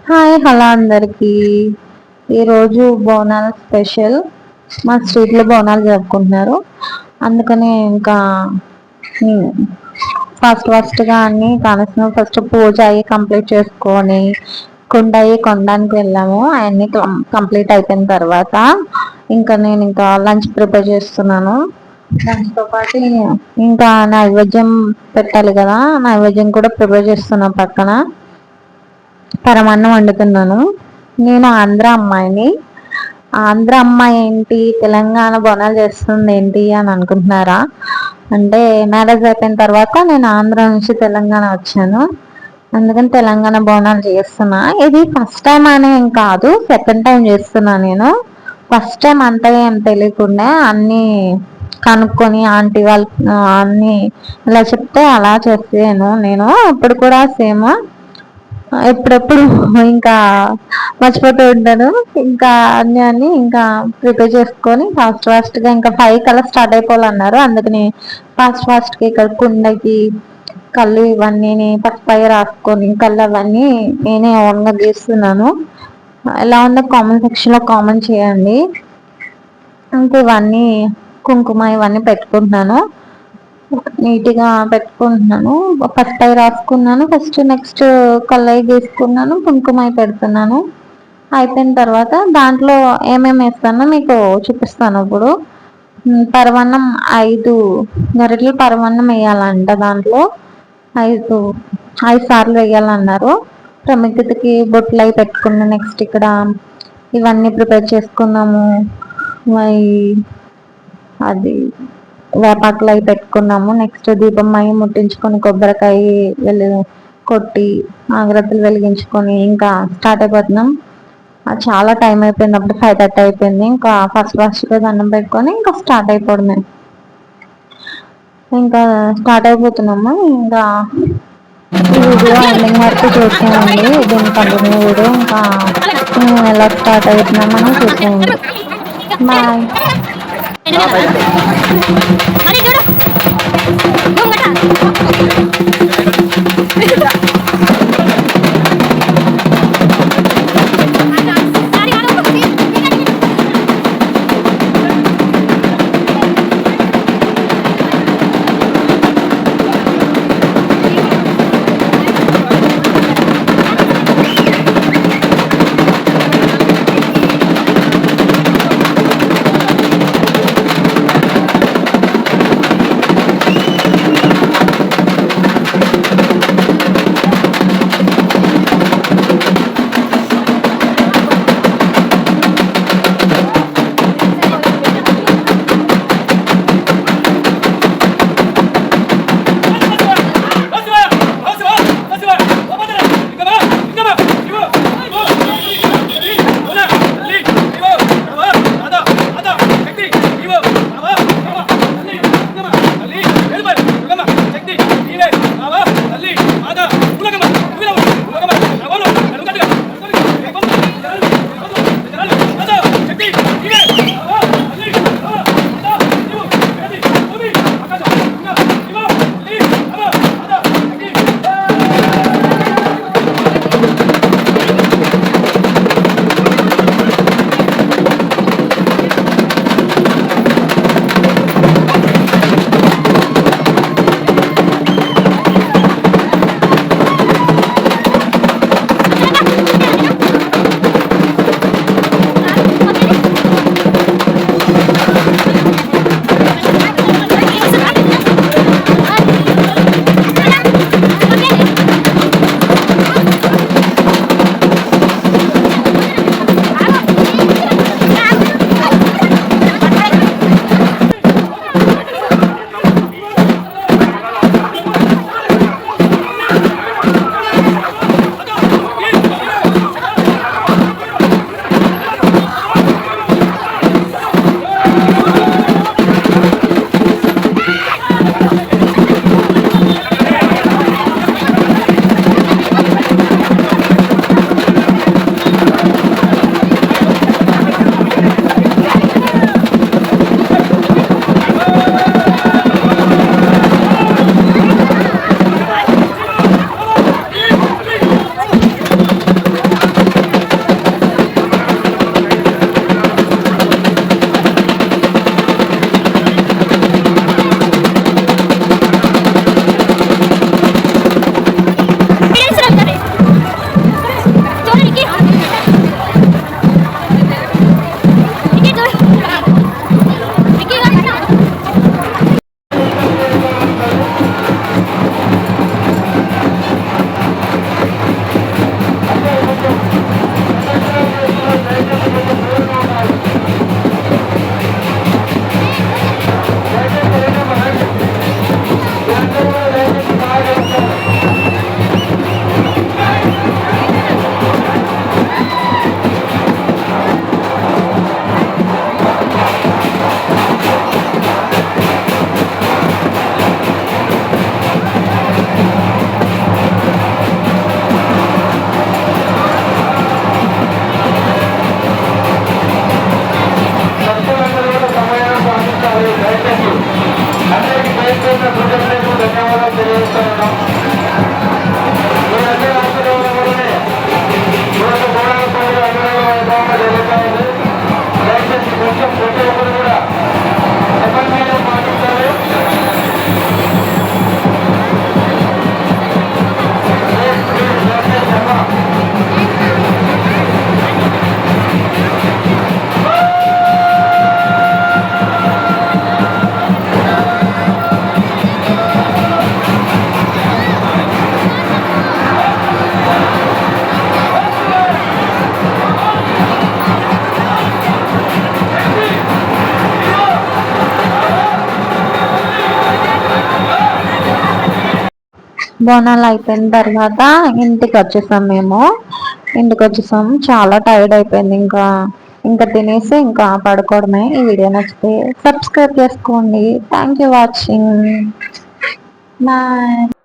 Hi hello అందరికి. ఈరోజు బోనాల స్పెషల్. మా స్ట్రీట్లో బోనాలు జరుపుకుంటున్నారు. అందుకనే ఇంకా ఫస్ట్గా అన్ని కానసిన ఫస్ట్ పూజ అయ్యి కంప్లీట్ చేసుకొని కుండ అయ్యి కొనడానికి వెళ్ళాము. అవన్నీ కంప్లీట్ అయిపోయిన తర్వాత ఇంకా నేను ఇంకా లంచ్ ప్రిపేర్ చేస్తున్నాను. లంచ్తో పాటు ఇంకా నైవేద్యం పెట్టాలి కదా, నైవేద్యం కూడా ప్రిపేర్ చేస్తున్నాను. పక్కన పరమాన్నం వండుతున్నాను. నేను ఆంధ్ర అమ్మాయిని. ఆంధ్ర అమ్మాయి ఏంటి తెలంగాణ బోనాలు చేస్తుంది ఏంటి అని అనుకుంటున్నారా? అంటే మ్యారేజ్ అయిపోయిన తర్వాత నేను ఆంధ్ర నుంచి తెలంగాణ వచ్చాను. అందుకని తెలంగాణ బోనాలు చేస్తున్నా. ఇది ఫస్ట్ టైం అని ఏం కాదు, సెకండ్ టైం చేస్తున్నా. నేను ఫస్ట్ టైం అంతగా ఏం తెలియకుండా అన్నీ కనుక్కొని ఆంటీ వాళ్ళు అన్నీ ఇలా చెప్తే అలా చేసాను. నేను ఇప్పుడు కూడా సేమ్ ఎప్పుడెప్పుడు ఇంకా మర్చిపోతూ ఉంటాను. ఇంకా అన్ని ఇంకా ప్రిపేర్ చేసుకొని ఫాస్ట్గా ఇంకా 5 కల్లా స్టార్ట్ అయిపోవాలన్నారు. అందుకని ఫాస్ట్గా ఇక్కడ కుండకి కళ్ళు ఇవన్నీ పసుపై రాసుకొని కళ్ళు అవన్నీ నేనే ఓన్గా గీస్తున్నాను. ఎలా ఉందో కామెంట్ సెక్షన్లో కామెంట్ చేయండి. ఇంకా ఇవన్నీ కుంకుమ ఇవన్నీ పెట్టుకుంటున్నాను. నీట్గా పెట్టుకుంటున్నాను. పసుపై రాసుకున్నాను ఫస్ట్. నెక్స్ట్ కళ్ళయి గీసుకున్నాను, కుంకుమ పెడుతున్నాను. అయిపోయిన తర్వాత దాంట్లో ఏమేమి వేస్తానో మీకు చూపిస్తాను. ఇప్పుడు పరమాన్నం 5 గరిటెలు పరమాన్నం వేయాలంట. దాంట్లో 5 సార్లు వేయాలన్నారు. ప్రమిదకి బొట్లు అవి పెట్టుకున్నాను. నెక్స్ట్ ఇక్కడ ఇవన్నీ ప్రిపేర్ చేసుకున్నాము. అది వేపాకులు అవి పెట్టుకున్నాము. నెక్స్ట్ దీపం అవి ముట్టించుకొని కొబ్బరికాయ కొట్టి ఆగ్రత్తలు వెలిగించుకొని ఇంకా స్టార్ట్ అయిపోతున్నాం. చాలా టైం అయిపోయింది. అప్పుడు 5:30 అయిపోయింది. ఇంకా ఫస్ట్గా దండం పెట్టుకొని ఇంకా స్టార్ట్ అయిపోవడమే. ఇంకా స్టార్ట్ అయిపోతున్నాము. ఇంకా ఈ వీడియో ఎండింగ్ వరకు చూసేయండి. దీని కంటిన్యూ వీడియో ఇంకా ఎలా స్టార్ట్ అవుతున్నామని చూసేయండి. బాయ్. బోనాలు అయిపోయిన తర్వాత ఇంటికి వచ్చేసాం మేము. ఇంటికి వచ్చేసాం, చాలా టైర్డ్ అయిపోయింది. ఇంకా తినేసి ఇంకా పడుకోవడమే. ఈ వీడియో నచ్చితే సబ్స్క్రైబ్ చేసుకోండి. Thank you watching. బాయ్.